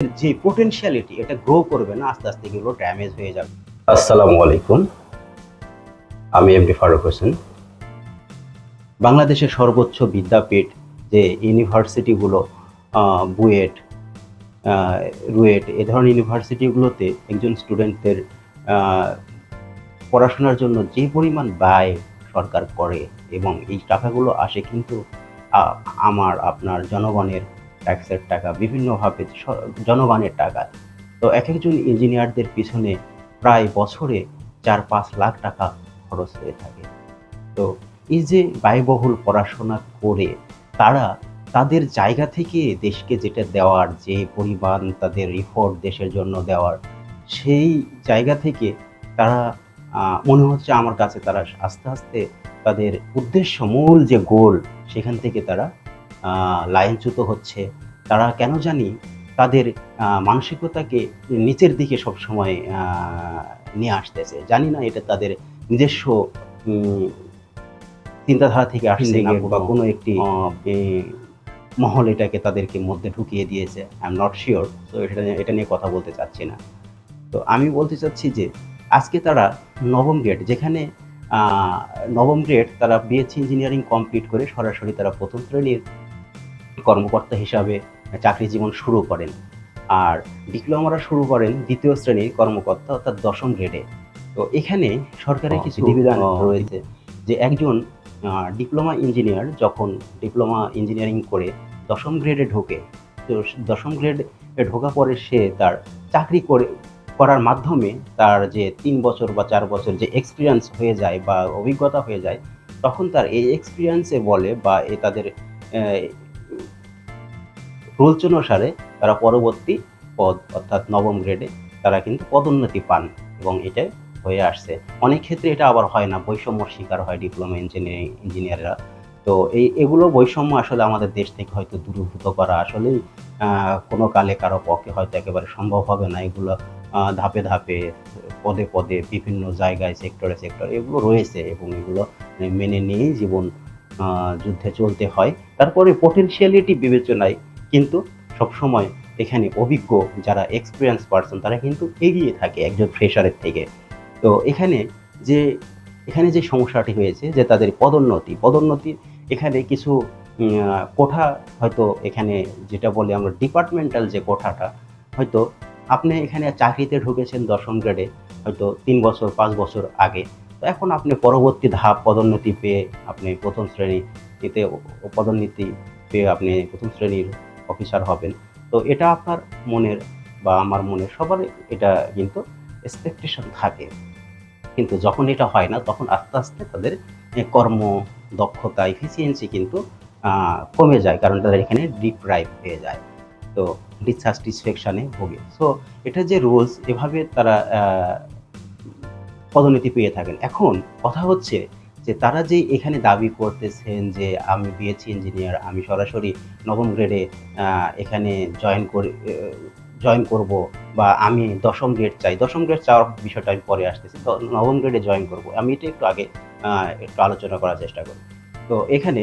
যে পোটেনশিয়ালিটি এটা গ্রো করবে না, আস্তে আস্তে এগুলো ড্যামেজ হয়ে যাবে। আসসালামু আলাইকুম, আমি এমডি ফারুক হোসেন। বাংলাদেশের সর্বোচ্চ বিদ্যাপীঠ যে ইউনিভার্সিটিগুলো, বুয়েট, রুয়েট, এ ধরনের ইউনিভার্সিটিগুলোতে একজন স্টুডেন্টদের পড়াশোনার জন্য যে পরিমাণ ব্যয় সরকার করে এবং এই টাকাগুলো আসে কিন্তু আপনার জনগণের ট্যাক্সের টাকা, বিভিন্নভাবে জনগণের টাকা। তো এক একজন ইঞ্জিনিয়ারদের পিছনে প্রায় বছরে 4-5 লাখ টাকা খরচ হয়ে থাকে। তো এই যে ব্যয়বহুল পড়াশোনা করে তারা তাদের জায়গা থেকে দেশকে যেটা দেওয়ার, যে পরিমাণ তাদের এফোর্ট দেশের জন্য দেওয়ার, সেই জায়গা থেকে তারা মনে হচ্ছে আমার কাছে তারা আস্তে আস্তে তাদের উদ্দেশ্য, মূল যে গোল, সেখান থেকে তারা লাইনচ্যুত হচ্ছে। তারা কেন জানি তাদের মানসিকতাকে নিচের দিকে সবসময় নিয়ে আসতেছে। জানি না এটা তাদের নিজস্ব চিন্তাধারা থেকে আসছে না, বা কোনো একটি মহল এটাকে তাদেরকে মধ্যে ঢুকিয়ে দিয়েছে। I am not sure. তো এটা নিয়ে কথা বলতে চাচ্ছি না। তো আমি বলতে চাচ্ছি যে আজকে তারা নবম গ্রেড, যেখানে নবম গ্রেড তারা বিএসসি ইঞ্জিনিয়ারিং কমপ্লিট করে সরাসরি তারা প্রথম শ্রেণীর কর্মকর্তা হিসাবে চাকরি জীবন শুরু করেন, আর ডিপ্লোমারা শুরু করেন দ্বিতীয় শ্রেণীর কর্মকর্তা, অর্থাৎ দশম গ্রেডে। তো এখানে সরকারের কিছু বিধিবিধান রয়েছে যে একজন ডিপ্লোমা ইঞ্জিনিয়ার যখন ডিপ্লোমা ইঞ্জিনিয়ারিং করে দশম গ্রেডে ঢোকে, তো দশম গ্রেডে ঢোকা পরে সে তার চাকরি করার মাধ্যমে তার যে 3 বছর বা 4 বছর যে এক্সপিরিয়েন্স হয়ে যায় বা অভিজ্ঞতা হয়ে যায়, তখন তার এই এক্সপিরিয়েন্সে বলে বা তাদের রুলস অনুসারে তারা পরবর্তী পদ, অর্থাৎ নবম গ্রেডে তারা কিন্তু পদোন্নতি পান, এবং এটাই হয়ে আসছে। অনেক ক্ষেত্রে এটা আবার হয় না, বৈষম্যর শিকার হয় ডিপ্লোমা ইঞ্জিনিয়াররা। তো এগুলো বৈষম্য আসলে আমাদের দেশ থেকে হয়তো দূরীভূত করা আসলেই কোনো কালে কারো পক্ষে হয়তো একেবারে সম্ভব হবে না। এগুলো ধাপে ধাপে, পদে পদে, বিভিন্ন জায়গায়, সেক্টরে সেক্টরে এগুলো রয়েছে, এবং এগুলো মেনে নিয়েই জীবন যুদ্ধে চলতে হয়। তারপরে পোটেনশিয়ালিটি বিবেচনায় কিন্তু সবসময় এখানে অভিজ্ঞ যারা এক্সপিরিয়েন্স পারসন তারা কিন্তু এগিয়ে থাকে একজন ফ্রেশারের থেকে। তো এখানে যে সমস্যাটি হয়েছে যে তাদের পদোন্নতি এখানে কিছু কোঠা, হয়তো এখানে যেটা বলে আমরা ডিপার্টমেন্টাল যে কোঠাটা, হয়তো আপনি এখানে চাকরিতে ঢুকেছেন দশম গ্রেডে হয়তো 3 বছর 5 বছর আগে। তো এখন আপনি পরবর্তী ধাপ পদোন্নতি পেয়ে আপনি প্রথম শ্রেণীতে পদোন্নতি পেয়ে আপনি প্রথম শ্রেণীর অফিসার হবেন। তো এটা আপনার মনের বা আমার মনের সবারই এটা কিন্তু এক্সপেকটেশন থাকে। কিন্তু যখন এটা হয় না, তখন আস্তে আস্তে তাদের কর্ম দক্ষতা, এফিসিয়েন্সি কিন্তু কমে যায়, কারণ তাদের এখানে ডিপ্রাইভ হয়ে যায়। তো ডিসস্যাটিসফ্যাকশনে ভোগে। সো এটা যে রুলস, এভাবে তারা পদোন্নতি পেয়ে থাকেন। এখন কথা হচ্ছে যে তারা যে এখানে দাবি করতেছেন যে আমি বিএসসি ইঞ্জিনিয়ার, আমি সরাসরি নবম গ্রেডে এখানে জয়েন করব, বা আমি দশম গ্রেড চাই। দশম গ্রেড চাওয়ার বিষয়টা আমি পরে আসতেছি। তো নবম গ্রেডে জয়েন করব, আমি এটা একটু আগে একটু আলোচনা করার চেষ্টা করি। তো এখানে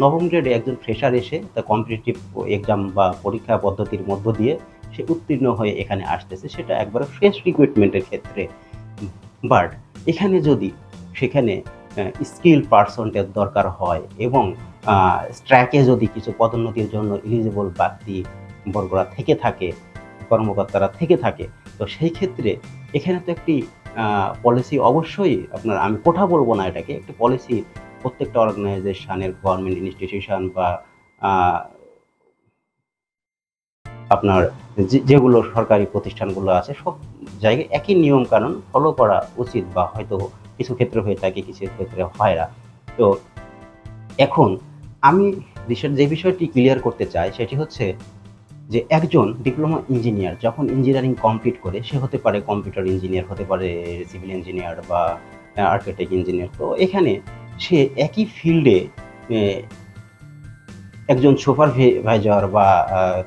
নবম গ্রেডে একজন ফ্রেশার এসে তার কম্পিটিটিভ এক্সাম বা পরীক্ষা পদ্ধতির মধ্য দিয়ে সে উত্তীর্ণ হয়ে এখানে আসতেছে, সেটা একবারে ফ্রেশ রিক্রুটমেন্টের ক্ষেত্রে। বাট এখানে যদি সেখানে স্কিল পার্সনদের দরকার হয়, এবং স্ট্র্যাকে যদি কিছু পদোন্নতির জন্য এলিজিবল ব্যক্তিবর্গরা থেকে থাকে, কর্মকর্তারা থেকে থাকে, তো সেই ক্ষেত্রে এখানে তো একটি পলিসি অবশ্যই আপনার, আমি কোঠা বলবো না, এটাকে একটি পলিসি প্রত্যেকটা অর্গানাইজেশনের, গভর্নমেন্ট ইনস্টিটিউশন বা আপনার যেগুলো সরকারি প্রতিষ্ঠানগুলো আছে, সব জায়গায় একই নিয়ম কানুন ফলো করা উচিত, বা হয়তো কিছু ক্ষেত্রে হয়ে থাকে, কিছু ক্ষেত্রে হয় না। তো এখন আমি যে বিষয়টি ক্লিয়ার করতে চাই সেটি হচ্ছে যে একজন ডিপ্লোমা ইঞ্জিনিয়ার যখন ইঞ্জিনিয়ারিং কমপ্লিট করে, সে হতে পারে কম্পিউটার ইঞ্জিনিয়ার, হতে পারে সিভিল ইঞ্জিনিয়ার বা আর্কিটেক্ট ইঞ্জিনিয়ার। তো এখানে সে একই ফিল্ডে একজন সুপারভাইজার বা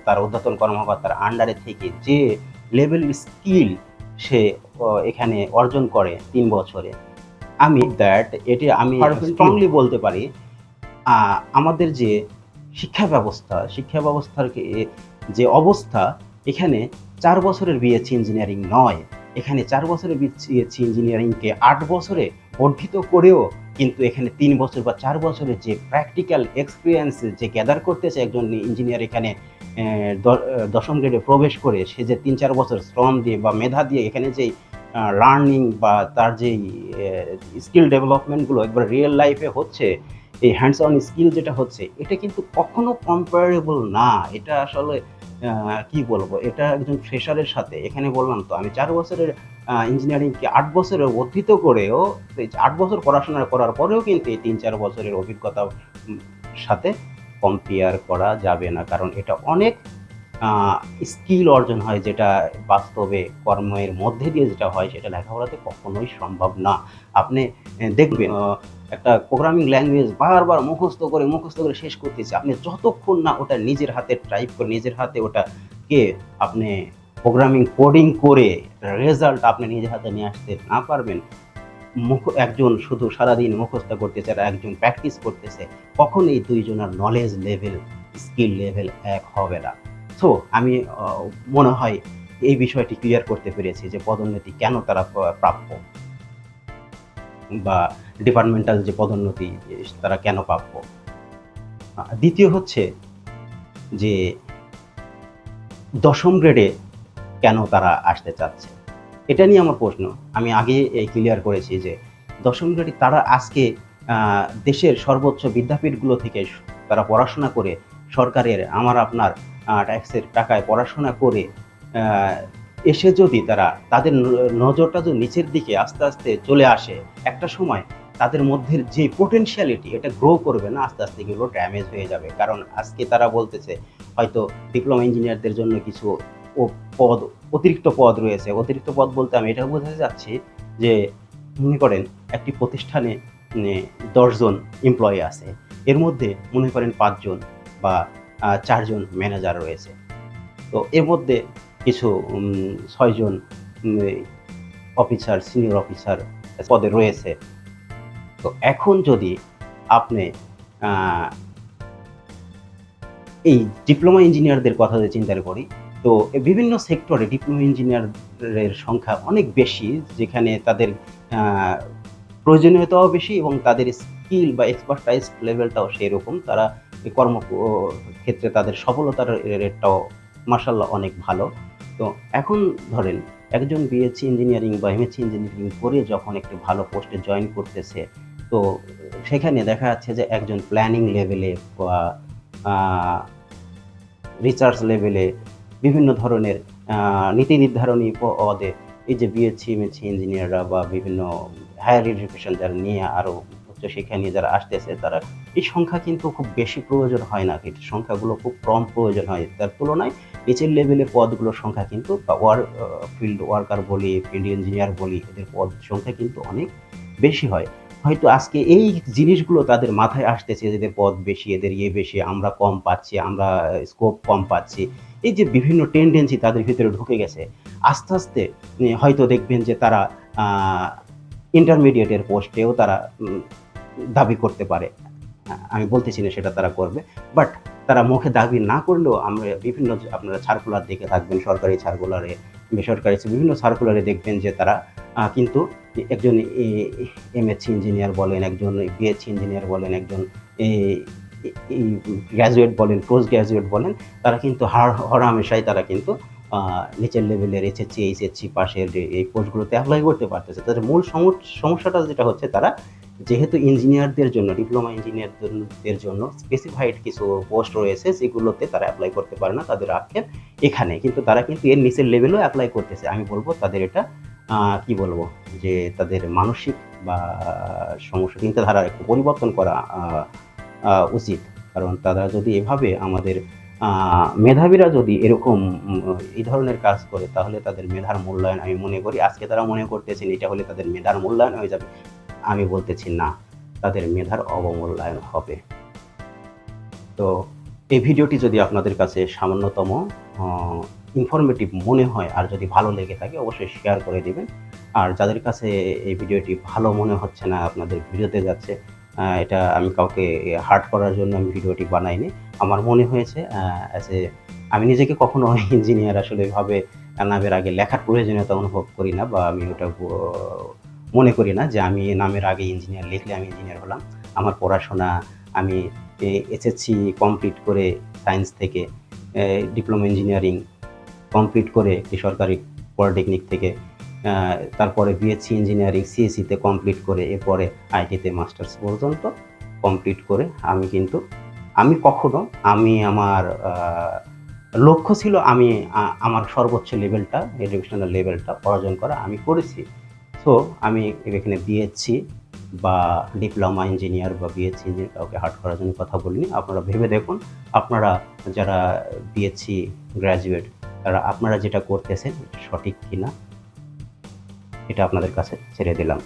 তার ঊর্ধ্বতন কর্মকর্তার আন্ডারে থেকে যে লেভেল স্কিল সে এখানে অর্জন করে 3 বছরে, এটি আমি স্ট্রংলি বলতে পারি আমাদের যে শিক্ষা ব্যবস্থার যে অবস্থা, এখানে 4 বছরের বিএসসি ইঞ্জিনিয়ারিং নয়, এখানে 4 বছরের বিএসসি ইঞ্জিনিয়ারিংকে 8 বছরে বর্ধিত করেও কিন্তু এখানে 3 বছর বা 4 বছরের যে প্র্যাকটিক্যাল এক্সপিরিয়েন্স যে গ্যাদার করতেছে একজন ইঞ্জিনিয়ার এখানে দশম গ্রেডে প্রবেশ করে, সে যে 3-4 বছর শ্রম দিয়ে বা মেধা দিয়ে এখানে যেই লার্নিং বা তার যেই স্কিল ডেভেলপমেন্টগুলো একবার রিয়েল লাইফে হচ্ছে, এই হ্যান্ডস অন স্কিল যেটা হচ্ছে, এটা কিন্তু কখনো কম্পারেবল না। এটা আসলে কি বলবো, এটা একজন ফ্রেশারের সাথে, এখানে বললাম তো আমি 4 বছরের ইঞ্জিনিয়ারিংকে 8 বছরে বর্ধিত করেও 8 বছর পড়াশোনা করার পরেও কিন্তু এই 3-4 বছরের অভিজ্ঞতার সাথে কম্পেয়ার করা যাবে না, কারণ এটা অনেক স্কিল অর্জন হয় যেটা বাস্তবে কর্মের মধ্যে দিয়ে যেটা হয় সেটা লেখাপড়াতে কখনোই সম্ভব না। আপনি দেখবেন একটা প্রোগ্রামিং ল্যাঙ্গুয়েজ বারবার মুখস্থ করে শেষ করতেছে, আপনি যতক্ষণ না ওটা নিজের হাতে টাইপ করে নিজের হাতে ওটাকে আপনি প্রোগ্রামিং কোডিং করে রেজাল্ট আপনি নিজের হাতে নিয়ে আসতে না পারবেন, একজন শুধু সারাদিন মুখস্থ করতেছে আর একজন প্র্যাকটিস করতেছে, কখনোই দুইজনের নলেজ লেভেল স্কিল লেভেল এক হবে না। সো আমি মনে হয় এই বিষয়টি ক্লিয়ার করতে পেরেছি যে পদোন্নতি কেন তারা প্রাপ্য, বা ডিপার্টমেন্টাল যে পদোন্নতি তারা কেন প্রাপ্য। দ্বিতীয় হচ্ছে যে দশম গ্রেডে কেন তারা আসতে চাচ্ছে, এটা নিয়ে আমার প্রশ্ন। আমি আগে ক্লিয়ার করেছি যে দশম গ্রেডে তারা আজকে দেশের সর্বোচ্চ বিদ্যাপীঠগুলো থেকে তারা পড়াশোনা করে সরকারের আমার আপনার ট্যাক্সের টাকায় পড়াশোনা করে এসে যদি তাদের নজরটা যদি নিচের দিকে আস্তে আস্তে চলে আসে, একটা সময় তাদের মধ্যে যে পোটেনশিয়ালিটি এটা গ্রো করবে না, আস্তে আস্তে এগুলো ড্যামেজ হয়ে যাবে। কারণ আজকে তারা বলতেছে হয়তো ডিপ্লোমা ইঞ্জিনিয়ারদের জন্য কিছু অতিরিক্ত পদ রয়েছে। অতিরিক্ত পদ বলতে আমি এটা বোঝাতে চাচ্ছি যে মনে করেন একটি প্রতিষ্ঠানে 10 জন এমপ্লয়ি আছে, এর মধ্যে মনে করেন 5 জন বা 4 জন ম্যানেজার রয়েছে, তো এর মধ্যে কিছু 6 জন অফিসার সিনিয়র অফিসার পদে রয়েছে। তো এখন যদি আপনি এই ডিপ্লোমা ইঞ্জিনিয়ারদের কথা যদি চিন্তা করি, তো বিভিন্ন সেক্টরে ডিপ্লোমা ইঞ্জিনিয়ারের সংখ্যা অনেক বেশি, যেখানে তাদের প্রয়োজনীয়তাও বেশি এবং তাদের স্কিল বা এক্সপার্টাইজ লেভেলটাও সেই রকম। তারা কর্মক্ষেত্রে তাদের সফলতার রেটটাও মাশাআল্লাহ অনেক ভালো। তো এখন ধরেন একজন বিএসসি ইঞ্জিনিয়ারিং বা এমএসসি ইঞ্জিনিয়ারিং করে যখন একটি ভালো পোস্টে জয়েন করতেছে, তো সেখানে দেখা যাচ্ছে যে একজন প্ল্যানিং লেভেলে বা রিসার্চ লেভেলে বিভিন্ন ধরনের নীতি নির্ধারণী পদে এই যে বিএসসি এমএসসি ইঞ্জিনিয়াররা বা বিভিন্ন হায়ার এডুকেশন যারা নিয়ে আরও উচ্চশিক্ষা নিয়ে যারা আসতেছে, তারা এই সংখ্যা কিন্তু খুব বেশি প্রয়োজন হয় না, কিন্তু সংখ্যাগুলো খুব কম প্রয়োজন হয়। তার তুলনায় নিচের লেভেলের পদগুলোর সংখ্যা কিন্তু ফিল্ড ওয়ার্কার বলি, ফিল্ড ইঞ্জিনিয়ার বলি, এদের পদ সংখ্যা কিন্তু অনেক বেশি হয়। হয়তো আজকে এই জিনিসগুলো তাদের মাথায় আসতেছে, এদের পদ বেশি, এদের বেশি, আমরা কম পাচ্ছি, আমরা স্কোপ কম পাচ্ছি, এই যে বিভিন্ন টেন্ডেন্সি তাদের ভিতরে ঢুকে গেছে। আস্তে আস্তে হয়তো দেখবেন যে তারা ইন্টারমিডিয়েটের পোস্টেও তারা দাবি করতে পারে, আমি বলতেছি না সেটা তারা করবে, বাট তারা মুখে দাবি না করলেও আমরা বিভিন্ন আপনারা সার্কুলার দেখে থাকবেন, সরকারি সার্কুলারে, বেসরকারি বিভিন্ন সার্কুলারে দেখবেন যে তারা কিন্তু একজন এমএসসি ইঞ্জিনিয়ার বলেন, একজন বিএসসি ইঞ্জিনিয়ার বলেন, একজন গ্র্যাজুয়েট বলেন, পোস্ট গ্র্যাজুয়েট বলেন, তারা কিন্তু হরহামেশাই তারা কিন্তু নিচের লেভেলের এসএসসি এইচএসসি পাশের এই পোস্টগুলোতে অ্যাপ্লাই করতে পারতেছে। তাদের মূল সমস্যাটা যেটা হচ্ছে, তারা যেহেতু ইঞ্জিনিয়ারদের জন্য, ডিপ্লোমা ইঞ্জিনিয়ারদের জন্য স্পেসিফাইড কিছু পোস্ট রয়েছে যেগুলোতে তারা অ্যাপ্লাই করতে পারে না, তাদের আক্ষেপ এখানে, কিন্তু তারা কিন্তু এর নিচের লেভেলেও অ্যাপ্লাই করতেছে। আমি বলবো তাদের এটা কি বলবো যে তাদের মানসিক বা সমস্যা চিন্তাধারা একটু পরিবর্তন করা উচিত। কারণ তারা যদি এভাবে আমাদের মেধাবীরা যদি এরকম এই ধরনের কাজ করে, তাহলে তাদের মেধার মূল্যায়ন, আমি মনে করি আজকে তারা মনে করতেছেন এটা হলে তাদের মেধার মূল্যায়ন হয়ে যাবে, আমি বলতেছি না, তাদের মেধার অবমূল্যায়ন হবে। তো এই ভিডিওটি যদি আপনাদের কাছে সামান্যতম ইনফরমেটিভ মনে হয় আর যদি ভালো লেগে থাকে, অবশ্যই শেয়ার করে দিবেন। আর যাদের কাছে এই ভিডিওটি ভালো মনে হচ্ছে না, আপনাদের ভিডিওতে যাচ্ছে, এটা আমি কাউকে হার্ট করার জন্য আমি ভিডিওটি বানাইনি, আমার মনে হয়েছে অ্যাজ এ আমি নিজেকে কখনো ইঞ্জিনিয়ার আসলে এভাবে নামের আগে লেখার প্রয়োজনীয়তা অনুভব করি না, বা আমি ওটা মনে করি না যে আমি নামের আগে ইঞ্জিনিয়ার লিখলে আমি ইঞ্জিনিয়ার হলাম। আমার পড়াশোনা আমি এসএসসি কমপ্লিট করে সায়েন্স থেকে ডিপ্লোমা ইঞ্জিনিয়ারিং কমপ্লিট করে একটি সরকারি পলিটেকনিক থেকে তারপরে বিএসসি ইঞ্জিনিয়ারিং সিএসসিতে কমপ্লিট করে এরপরে আইটিতে মাস্টার্স পর্যন্ত কমপ্লিট করে আমি কখনো আমার লক্ষ্য ছিল আমি আমার সর্বোচ্চ লেভেলটা এডুকেশনাল লেভেলটা অর্জন করা আমি করেছি। সো আমি এখানে বিএসসি বা ডিপ্লোমা ইঞ্জিনিয়ার বা বিএসসি ইঞ্জিনিয়ার কাউকে হার্ট করার জন্য কথা বলিনি। আপনারা ভেবে দেখুন, আপনারা যারা বিএসসি গ্র্যাজুয়েট তারা আপনারা যেটা করতেছেন এটা সঠিক কিনা, এটা আপনাদের কাছে ছেড়ে দিলাম।